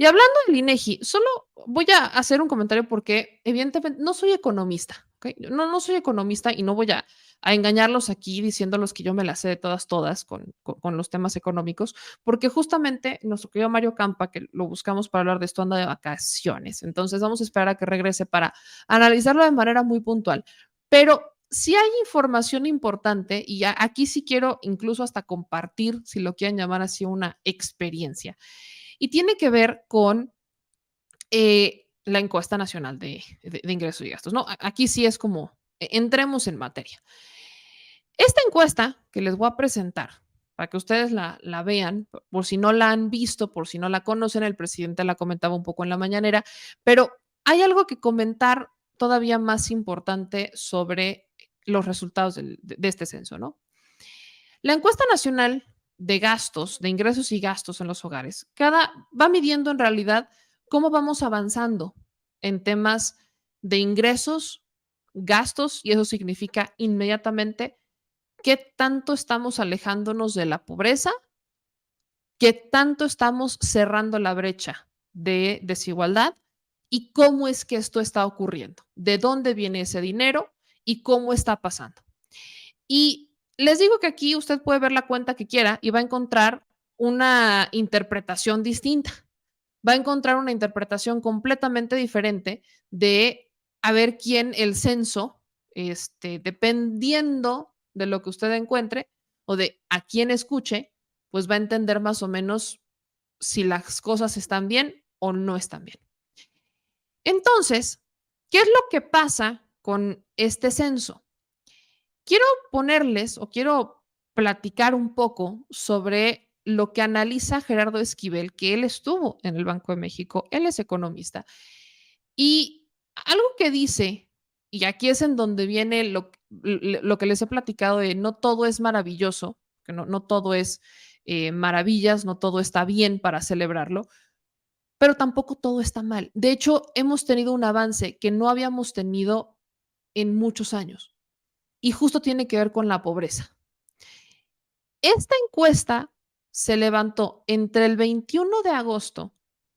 Y hablando del INEGI, solo voy a hacer un comentario porque evidentemente no soy economista, ¿ok? No soy economista y no voy a engañarlos aquí diciéndolos que yo me la sé de todas, todas con los temas económicos, porque justamente nuestro querido Mario Campa, que lo buscamos para hablar de esto, anda de vacaciones. Entonces vamos a esperar a que regrese para analizarlo de manera muy puntual. Pero sí hay información importante y aquí sí quiero incluso hasta compartir, si lo quieren llamar así, una experiencia. Y tiene que ver con la encuesta nacional de ingresos y gastos, ¿no? Aquí sí es como, entremos en materia. Esta encuesta que les voy a presentar, para que ustedes la vean, por si no la han visto, por si no la conocen, el presidente la comentaba un poco en la mañanera, pero hay algo que comentar todavía más importante sobre los resultados de este censo, ¿no? La encuesta nacional de gastos, de ingresos y gastos en los hogares, va midiendo en realidad cómo vamos avanzando en temas de ingresos, gastos, y eso significa inmediatamente qué tanto estamos alejándonos de la pobreza, qué tanto estamos cerrando la brecha de desigualdad y cómo es que esto está ocurriendo, de dónde viene ese dinero y cómo está pasando. Y les digo que aquí usted puede ver la cuenta que quiera y va a encontrar una interpretación distinta. Va a encontrar una interpretación completamente diferente de a ver quién el censo, dependiendo de lo que usted encuentre o de a quién escuche, pues va a entender más o menos si las cosas están bien o no están bien. Entonces, ¿qué es lo que pasa con este censo? Quiero ponerles o quiero platicar un poco sobre lo que analiza Gerardo Esquivel, que él estuvo en el Banco de México, él es economista, y algo que dice, y aquí es en donde viene lo que les he platicado de no todo es maravilloso, que no todo es maravillas, no todo está bien para celebrarlo, pero tampoco todo está mal. De hecho, hemos tenido un avance que no habíamos tenido en muchos años y justo tiene que ver con la pobreza. Esta encuesta se levantó entre el 21 de agosto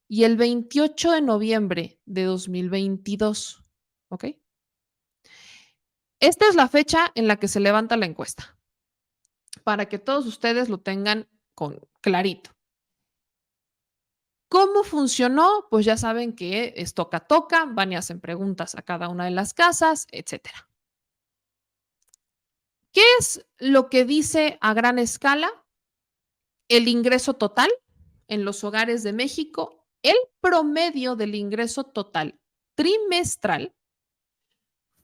y el 28 de noviembre de 2022. ¿Ok? Esta es la fecha en la que se levanta la encuesta, para que todos ustedes lo tengan con clarito. ¿Cómo funcionó? Pues ya saben que es toca, van y hacen preguntas a cada una de las casas, etcétera. ¿Qué es lo que dice a gran escala el ingreso total en los hogares de México? El promedio del ingreso total trimestral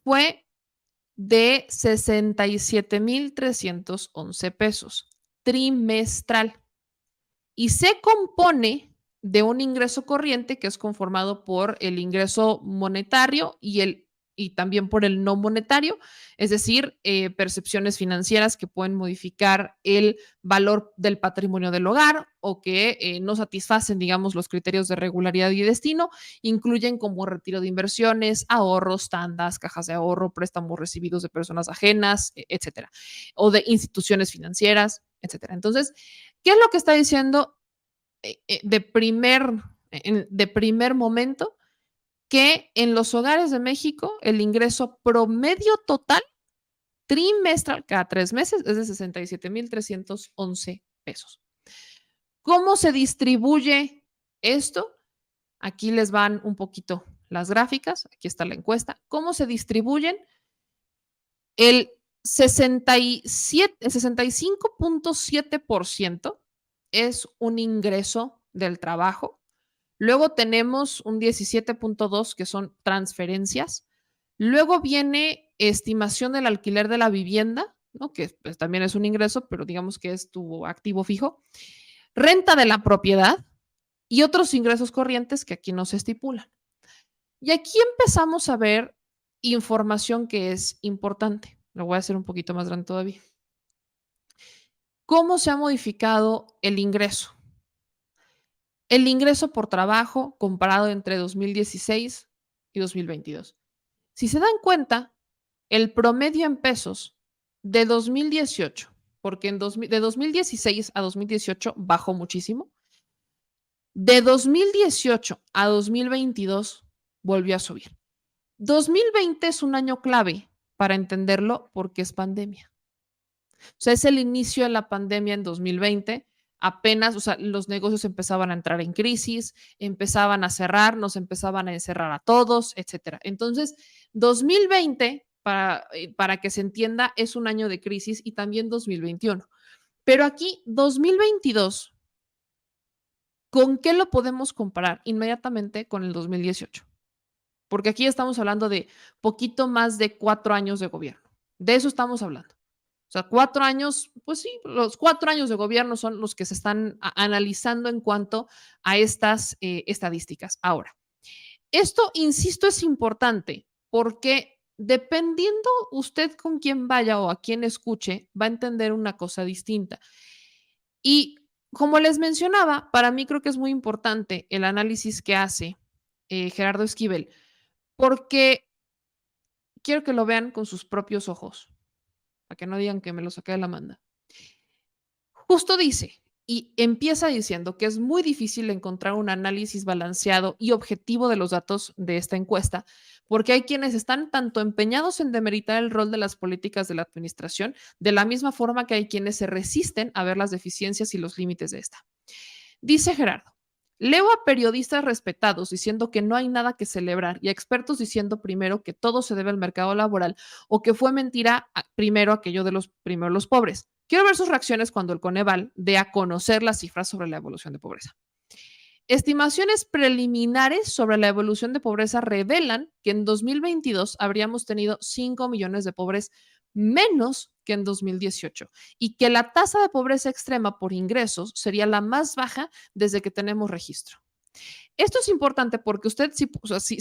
fue de 67,311 pesos trimestral y se compone de un ingreso corriente que es conformado por el ingreso monetario y también por el no monetario, es decir, percepciones financieras que pueden modificar el valor del patrimonio del hogar o que no satisfacen, digamos, los criterios de regularidad y destino, incluyen como retiro de inversiones, ahorros, tandas, cajas de ahorro, préstamos recibidos de personas ajenas, etcétera, o de instituciones financieras, etcétera. Entonces, ¿qué es lo que está diciendo de primer momento? Que en los hogares de México el ingreso promedio total trimestral cada 3 meses es de 67,311 pesos. ¿Cómo se distribuye esto? Aquí les van un poquito las gráficas, aquí está la encuesta. ¿Cómo se distribuyen? El 65,7% es un ingreso del trabajo. Luego tenemos un 17,2% que son transferencias. Luego viene estimación del alquiler de la vivienda, ¿no? Que pues, también es un ingreso, pero digamos que es tu activo fijo. Renta de la propiedad y otros ingresos corrientes que aquí no se estipulan. Y aquí empezamos a ver información que es importante. Lo voy a hacer un poquito más grande todavía. ¿Cómo se ha modificado el ingreso? El ingreso por trabajo comparado entre 2016 y 2022. Si se dan cuenta, el promedio en pesos de 2018, porque de 2016 a 2018 bajó muchísimo, De 2018 a 2022 volvió a subir. 2020 es un año clave para entenderlo porque es pandemia. O sea, es el inicio de la pandemia en 2020. Apenas, o sea, los negocios empezaban a entrar en crisis, empezaban a cerrar, nos empezaban a encerrar a todos, etcétera. Entonces, 2020, para que se entienda, es un año de crisis y también 2021. Pero aquí, 2022, ¿con qué lo podemos comparar? Inmediatamente con el 2018. Porque aquí estamos hablando de poquito más de 4 años de gobierno. De eso estamos hablando. O sea, 4 años, pues sí, los 4 años de gobierno son los que se están analizando en cuanto a estas estadísticas. Ahora, esto, insisto, es importante porque dependiendo usted con quién vaya o a quién escuche, va a entender una cosa distinta. Y como les mencionaba, para mí creo que es muy importante el análisis que hace Gerardo Esquivel, porque quiero que lo vean con sus propios ojos, para que no digan que me lo saqué de la manga. Justo dice, y empieza diciendo que es muy difícil encontrar un análisis balanceado y objetivo de los datos de esta encuesta, porque hay quienes están tanto empeñados en demeritar el rol de las políticas de la administración, de la misma forma que hay quienes se resisten a ver las deficiencias y los límites de esta. Dice Gerardo, leo a periodistas respetados diciendo que no hay nada que celebrar y a expertos diciendo primero que todo se debe al mercado laboral o que fue mentira primero aquello de los primero los pobres. Quiero ver sus reacciones cuando el Coneval dé a conocer las cifras sobre la evolución de pobreza. Estimaciones preliminares sobre la evolución de pobreza revelan que en 2022 habríamos tenido 5 millones de pobres menos que en 2018 y que la tasa de pobreza extrema por ingresos sería la más baja desde que tenemos registro. Esto es importante porque usted, si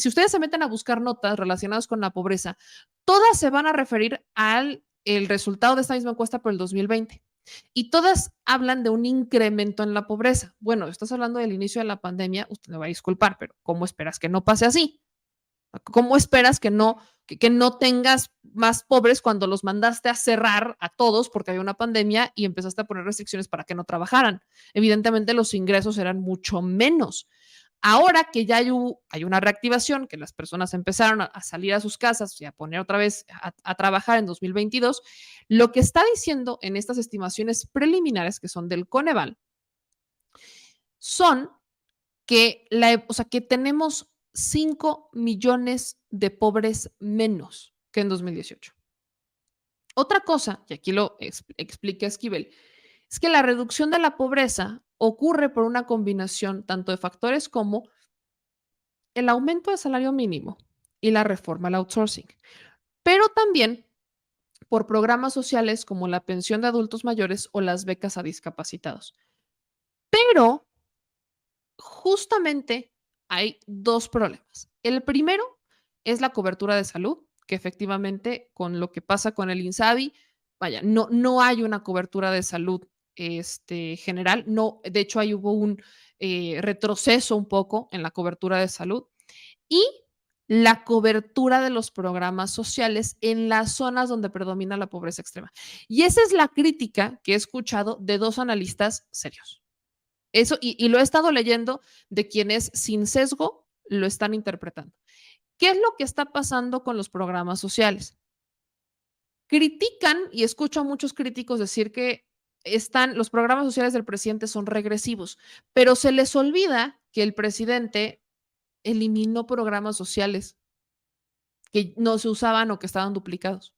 ustedes se meten a buscar notas relacionadas con la pobreza, todas se van a referir al el resultado de esta misma encuesta por el 2020. Y todas hablan de un incremento en la pobreza. Bueno, estás hablando del inicio de la pandemia, usted me va a disculpar, pero ¿cómo esperas que no pase así? ¿Cómo esperas que no tengas más pobres cuando los mandaste a cerrar a todos porque había una pandemia y empezaste a poner restricciones para que no trabajaran? Evidentemente los ingresos eran mucho menos. Ahora que ya hay una reactivación, que las personas empezaron a salir a sus casas y a poner otra vez a trabajar en 2022, lo que está diciendo en estas estimaciones preliminares que son del Coneval son o sea, que tenemos 5 millones de pobres menos que en 2018. Otra cosa, y aquí lo explica Esquivel, es que la reducción de la pobreza ocurre por una combinación tanto de factores como el aumento del salario mínimo y la reforma al outsourcing, pero también por programas sociales como la pensión de adultos mayores o las becas a discapacitados. Pero justamente hay dos problemas. El primero es la cobertura de salud, que efectivamente con lo que pasa con el INSABI, vaya, no hay una cobertura de salud general. No, de hecho, ahí hubo un retroceso un poco en la cobertura de salud y la cobertura de los programas sociales en las zonas donde predomina la pobreza extrema. Y esa es la crítica que he escuchado de dos analistas serios. Eso, y lo he estado leyendo de quienes sin sesgo lo están interpretando. ¿Qué es lo que está pasando con los programas sociales? Critican, y escucho a muchos críticos decir que los programas sociales del presidente son regresivos, pero se les olvida que el presidente eliminó programas sociales que no se usaban o que estaban duplicados.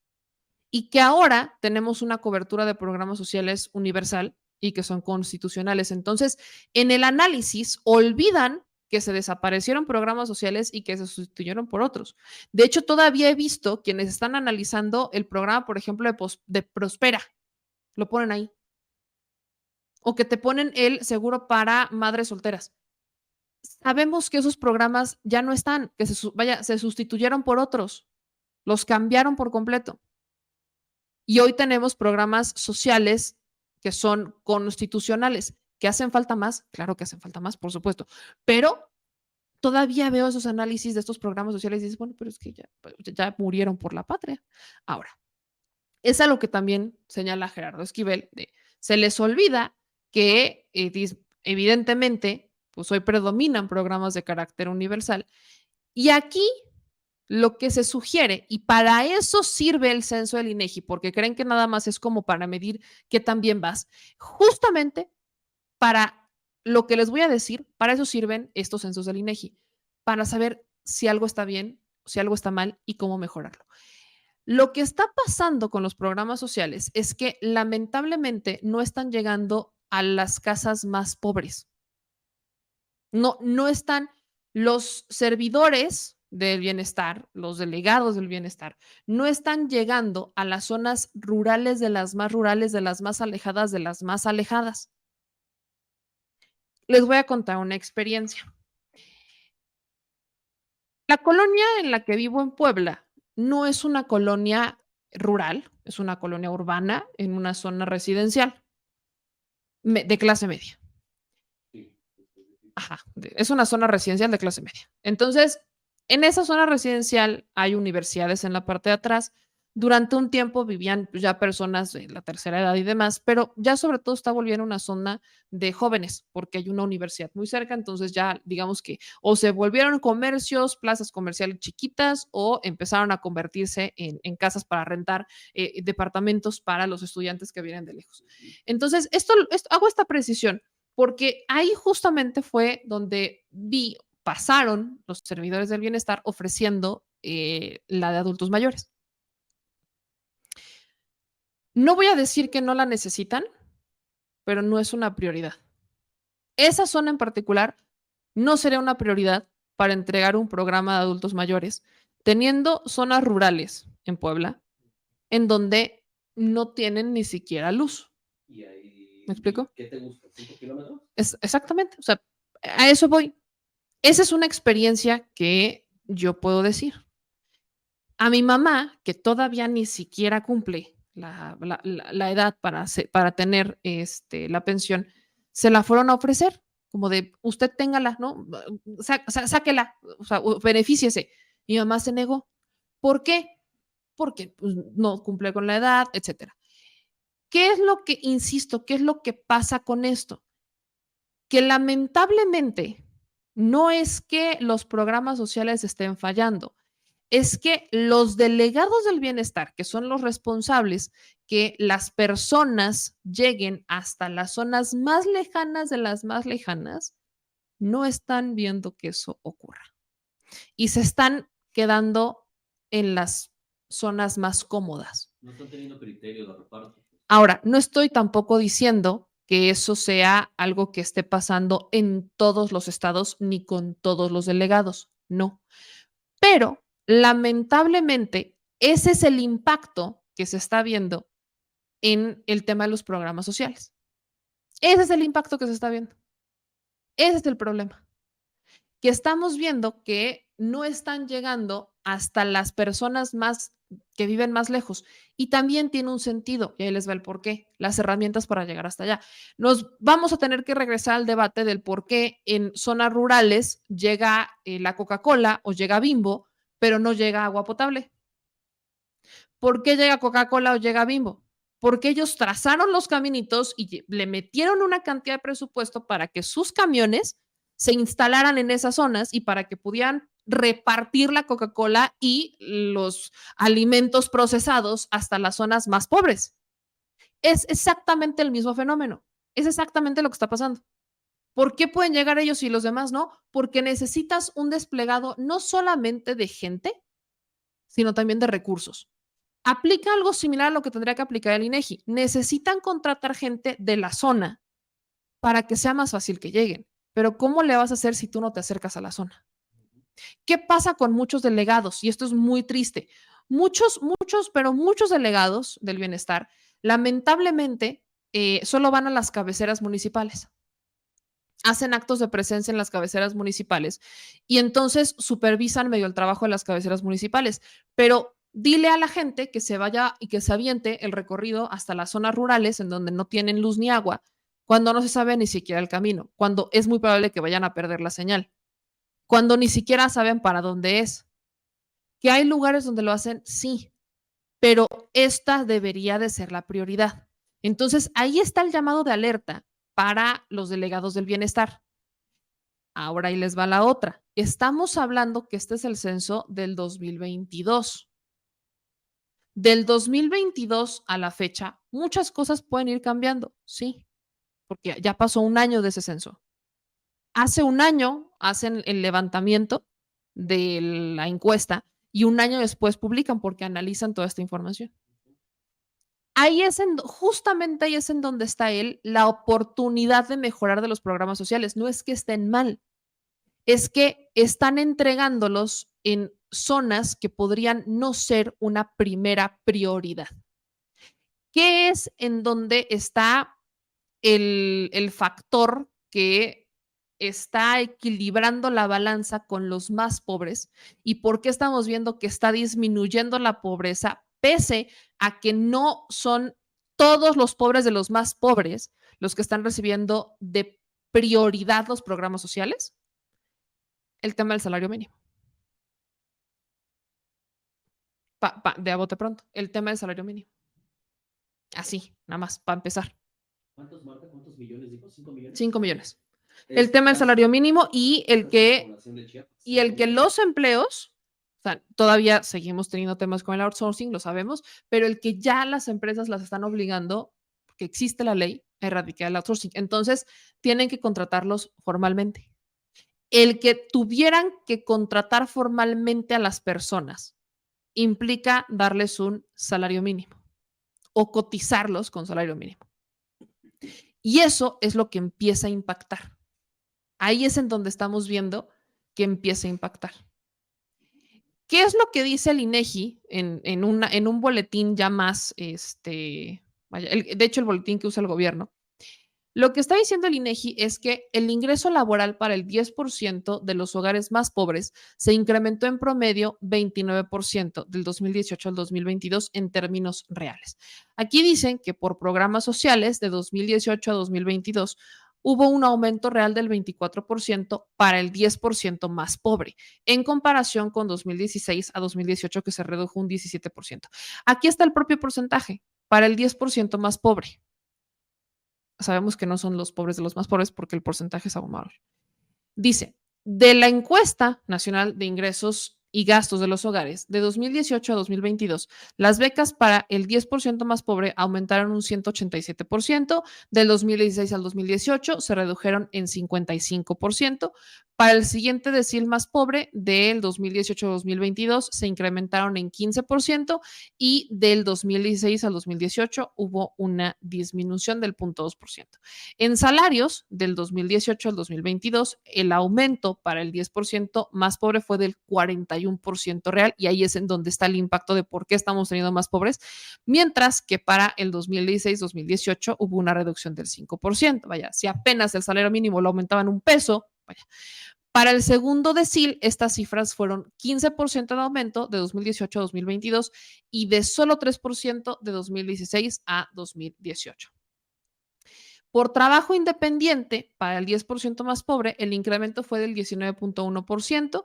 Y que ahora tenemos una cobertura de programas sociales universal y que son constitucionales. Entonces, en el análisis olvidan que se desaparecieron programas sociales y que se sustituyeron por otros. De hecho, todavía he visto quienes están analizando el programa, por ejemplo, de Prospera, lo ponen ahí. O que te ponen el seguro para madres solteras. Sabemos que esos programas ya no están, que se sustituyeron por otros, los cambiaron por completo. Y hoy tenemos programas sociales que son constitucionales, que hacen falta más, claro que hacen falta más, por supuesto, pero todavía veo esos análisis de estos programas sociales y dices, bueno, pero es que ya murieron por la patria. Ahora, es a lo que también señala Gerardo Esquivel, se les olvida que evidentemente pues hoy predominan programas de carácter universal. Y aquí lo que se sugiere, y para eso sirve el censo del INEGI, porque creen que nada más es como para medir qué tan bien vas, justamente para lo que les voy a decir, para eso sirven estos censos del INEGI, para saber si algo está bien, si algo está mal y cómo mejorarlo. Lo que está pasando con los programas sociales es que lamentablemente no están llegando a las casas más pobres. No están los servidores del bienestar, los delegados del bienestar, no están llegando a las zonas rurales, de las más rurales, de las más alejadas, de las más alejadas. Les voy a contar una experiencia. La colonia en la que vivo en Puebla no es una colonia rural, es una colonia urbana en una zona residencial de clase media. Ajá, es una zona residencial de clase media. Entonces, en esa zona residencial hay universidades en la parte de atrás. Durante un tiempo vivían pues, ya personas de la tercera edad y demás, pero ya sobre todo está volviendo una zona de jóvenes, porque hay una universidad muy cerca, entonces ya digamos que o se volvieron comercios, plazas comerciales chiquitas, o empezaron a convertirse en casas para rentar departamentos para los estudiantes que vienen de lejos. Entonces, hago esta precisión porque ahí justamente fue donde pasaron los servidores del bienestar ofreciendo la de adultos mayores. No voy a decir que no la necesitan, pero no es una prioridad. Esa zona en particular no sería una prioridad para entregar un programa de adultos mayores, teniendo zonas rurales en Puebla, en donde no tienen ni siquiera luz. ¿Me explico? ¿Qué te gusta? ¿5 kilómetros? Exactamente. O sea, a eso voy. Esa es una experiencia que yo puedo decir. A mi mamá, que todavía ni siquiera cumple la edad para tener la pensión, se la fueron a ofrecer, como de usted téngala, ¿no? Sáquela, o sea, benefíciese. Mi mamá se negó. ¿Por qué? Porque pues, no cumple con la edad, etcétera. ¿Qué es lo que, insisto, qué es lo que pasa con esto? Que lamentablemente no es que los programas sociales estén fallando, es que los delegados del bienestar, que son los responsables que las personas lleguen hasta las zonas más lejanas de las más lejanas, no están viendo que eso ocurra y se están quedando en las zonas más cómodas. No están teniendo criterio de reparto. Ahora, no estoy tampoco diciendo que eso sea algo que esté pasando en todos los estados ni con todos los delegados, no. Pero lamentablemente, ese es el impacto que se está viendo en el tema de los programas sociales. Ese es el impacto que se está viendo. Ese es el problema. Que estamos viendo que no están llegando hasta las personas más que viven más lejos. Y también tiene un sentido, y ahí les va el por qué, las herramientas para llegar hasta allá. Nos vamos a tener que regresar al debate del por qué en zonas rurales llega la Coca-Cola o llega Bimbo, pero no llega agua potable. ¿Por qué llega Coca-Cola o llega Bimbo? Porque ellos trazaron los caminitos y le metieron una cantidad de presupuesto para que sus camiones se instalaran en esas zonas y para que pudieran repartir la Coca-Cola y los alimentos procesados hasta las zonas más pobres. Es exactamente el mismo fenómeno. Es exactamente lo que está pasando. ¿Por qué pueden llegar ellos y los demás no? Porque necesitas un desplegado no solamente de gente, sino también de recursos. Aplica algo similar a lo que tendría que aplicar el INEGI. Necesitan contratar gente de la zona para que sea más fácil que lleguen. Pero ¿cómo le vas a hacer si tú no te acercas a la zona? ¿Qué pasa con muchos delegados? Y esto es muy triste. Pero muchos delegados del bienestar, lamentablemente, solo van a las cabeceras municipales. Hacen actos de presencia en las cabeceras municipales y entonces supervisan medio el trabajo de las cabeceras municipales. Pero dile a la gente que se vaya y que se aviente el recorrido hasta las zonas rurales en donde no tienen luz ni agua, cuando no se sabe ni siquiera el camino, cuando es muy probable que vayan a perder la señal, cuando ni siquiera saben para dónde es. Que hay lugares donde lo hacen, sí, pero esta debería de ser la prioridad. Entonces, ahí está el llamado de alerta para los delegados del bienestar. Ahora ahí les va la otra. Estamos hablando que este es el censo del 2022. Del 2022 a la fecha, muchas cosas pueden ir cambiando, sí, porque ya pasó un año de ese censo. Hace un año hacen el levantamiento de la encuesta y un año después publican porque analizan toda esta información. Ahí es justamente ahí es en donde está él, la oportunidad de mejorar de los programas sociales. No es que estén mal, es que están entregándolos en zonas que podrían no ser una primera prioridad. ¿Qué es en donde está el factor que está equilibrando la balanza con los más pobres y por qué estamos viendo que está disminuyendo la pobreza, pese a que no son todos los pobres de los más pobres los que están recibiendo de prioridad los programas sociales? El tema del salario mínimo. De a bote pronto, el tema del salario mínimo. Así, nada más, para empezar. ¿Cuántos, Marta? ¿Cuántos millones dijo? ¿5 millones? 5 millones. El tema del salario mínimo y el que los empleos, o sea, todavía seguimos teniendo temas con el outsourcing, lo sabemos, pero el que ya las empresas las están obligando, porque existe la ley, a erradicar el outsourcing. Entonces, tienen que contratarlos formalmente. El que tuvieran que contratar formalmente a las personas implica darles un salario mínimo o cotizarlos con salario mínimo. Y eso es lo que empieza a impactar. Ahí es en donde estamos viendo que empieza a impactar. ¿Qué es lo que dice el INEGI en un boletín ya más, vaya, de hecho el boletín que usa el gobierno? Lo que está diciendo el INEGI es que el ingreso laboral para el 10% de los hogares más pobres se incrementó en promedio 29% del 2018 al 2022 en términos reales. Aquí dicen que por programas sociales de 2018 a 2022 hubo un aumento real del 24% para el 10% más pobre, en comparación con 2016 a 2018 que se redujo un 17%. Aquí está el propio porcentaje para el 10% más pobre. Sabemos que no son los pobres de los más pobres porque el porcentaje es aún mayor. Dice, de la encuesta nacional de ingresos y gastos de los hogares de 2018 a 2022, las becas para el 10% más pobre aumentaron un 187%, del 2016 al 2018 se redujeron en 55%, para el siguiente decil más pobre del 2018 a 2022 se incrementaron en 15% y del 2016 al 2018 hubo una disminución del 0.2%. En salarios, del 2018 al 2022, el aumento para el 10% más pobre fue del 41% real y ahí es en donde está el impacto de por qué estamos teniendo más pobres, mientras que para el 2016-2018 hubo una reducción del 5%. Vaya, si apenas el salario mínimo lo aumentaban un peso, vaya. Para el segundo decil, estas cifras fueron 15% de aumento de 2018 a 2022 y de solo 3% de 2016 a 2018. Por trabajo independiente, para el 10% más pobre, el incremento fue del 19.1%,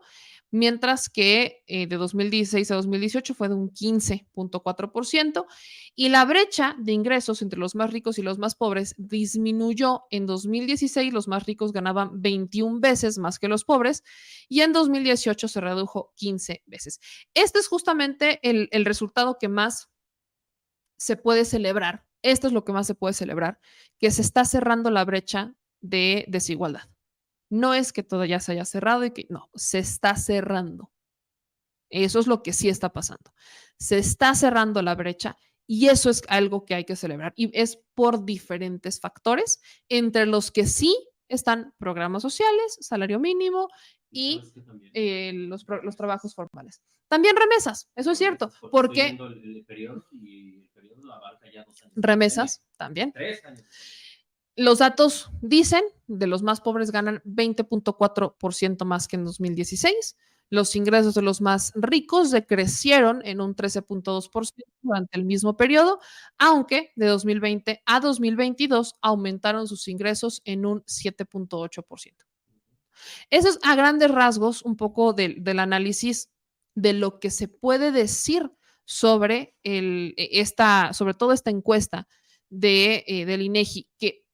mientras que de 2016 a 2018 fue de un 15.4%, y la brecha de ingresos entre los más ricos y los más pobres disminuyó. En 2016 los más ricos ganaban 21 veces más que los pobres y en 2018 se redujo 15 veces. Este es justamente el resultado que más se puede celebrar. Esto es lo que más se puede celebrar, que se está cerrando la brecha de desigualdad. No es que todo ya se haya cerrado y que no, se está cerrando. Eso es lo que sí está pasando. Se está cerrando la brecha y eso es algo que hay que celebrar. Y es por diferentes factores, entre los que sí están programas sociales, salario mínimo y los trabajos formales. También remesas, eso es cierto, porque remesas también. Los datos dicen, de los más pobres ganan 20.4% más que en 2016. Los ingresos de los más ricos decrecieron en un 13.2% durante el mismo periodo, aunque de 2020 a 2022 aumentaron sus ingresos en un 7.8%. Eso es a grandes rasgos un poco del análisis de lo que se puede decir sobre, sobre todo esta encuesta del INEGI, que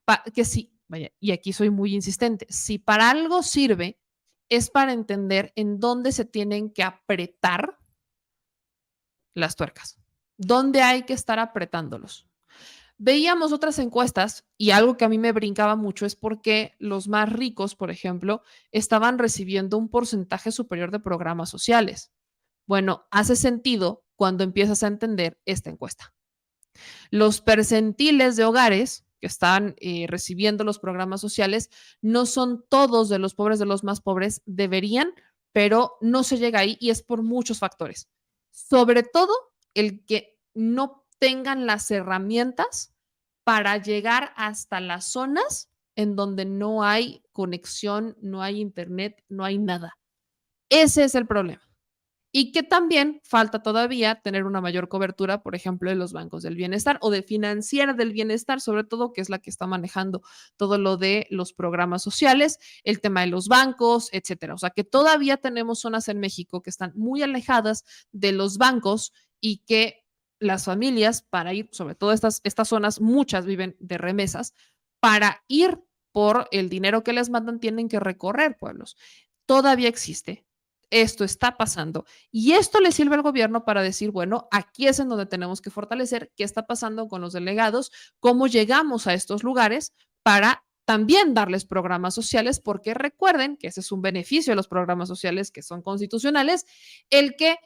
si vaya, y aquí soy muy insistente, si para algo sirve, es para entender en dónde se tienen que apretar las tuercas, dónde hay que estar apretándolos. Veíamos otras encuestas y algo que a mí me brincaba mucho es porque los más ricos, por ejemplo, estaban recibiendo un porcentaje superior de programas sociales. Bueno, hace sentido cuando empiezas a entender esta encuesta. Los percentiles de hogares que están recibiendo los programas sociales no son todos de los pobres de los más pobres, deberían, pero no se llega ahí y es por muchos factores. Sobre todo el que no tengan las herramientas para llegar hasta las zonas en donde no hay conexión, no hay internet, no hay nada. Ese es el problema. Y que también falta todavía tener una mayor cobertura, por ejemplo, de los bancos del bienestar o de financiera del bienestar, sobre todo, que es la que está manejando todo lo de los programas sociales, el tema de los bancos, etcétera. O sea, que todavía tenemos zonas en México que están muy alejadas de los bancos y que las familias, para ir, sobre todo estas zonas, muchas viven de remesas, para ir por el dinero que les mandan, tienen que recorrer pueblos. Todavía existe, esto está pasando y esto le sirve al gobierno para decir, bueno, aquí es en donde tenemos que fortalecer qué está pasando con los delegados, cómo llegamos a estos lugares para también darles programas sociales, porque recuerden que ese es un beneficio de los programas sociales que son constitucionales, el que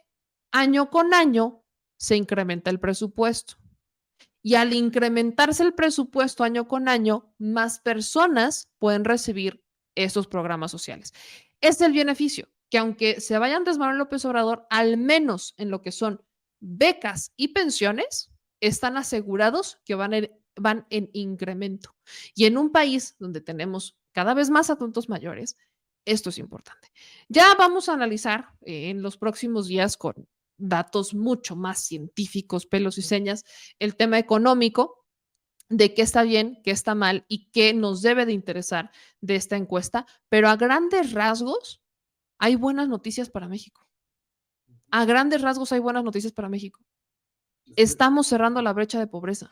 año con año se incrementa el presupuesto. Y al incrementarse el presupuesto año con año, más personas pueden recibir estos programas sociales. Es el beneficio, que aunque se vaya Andrés Manuel López Obrador, al menos en lo que son becas y pensiones, están asegurados que van en incremento. Y en un país donde tenemos cada vez más adultos mayores, esto es importante. Ya vamos a analizar en los próximos días con datos mucho más científicos, pelos y señas, el tema económico, de qué está bien, qué está mal y qué nos debe de interesar de esta encuesta, pero a grandes rasgos hay buenas noticias para México. A grandes rasgos hay buenas noticias para México. Estamos cerrando la brecha de pobreza.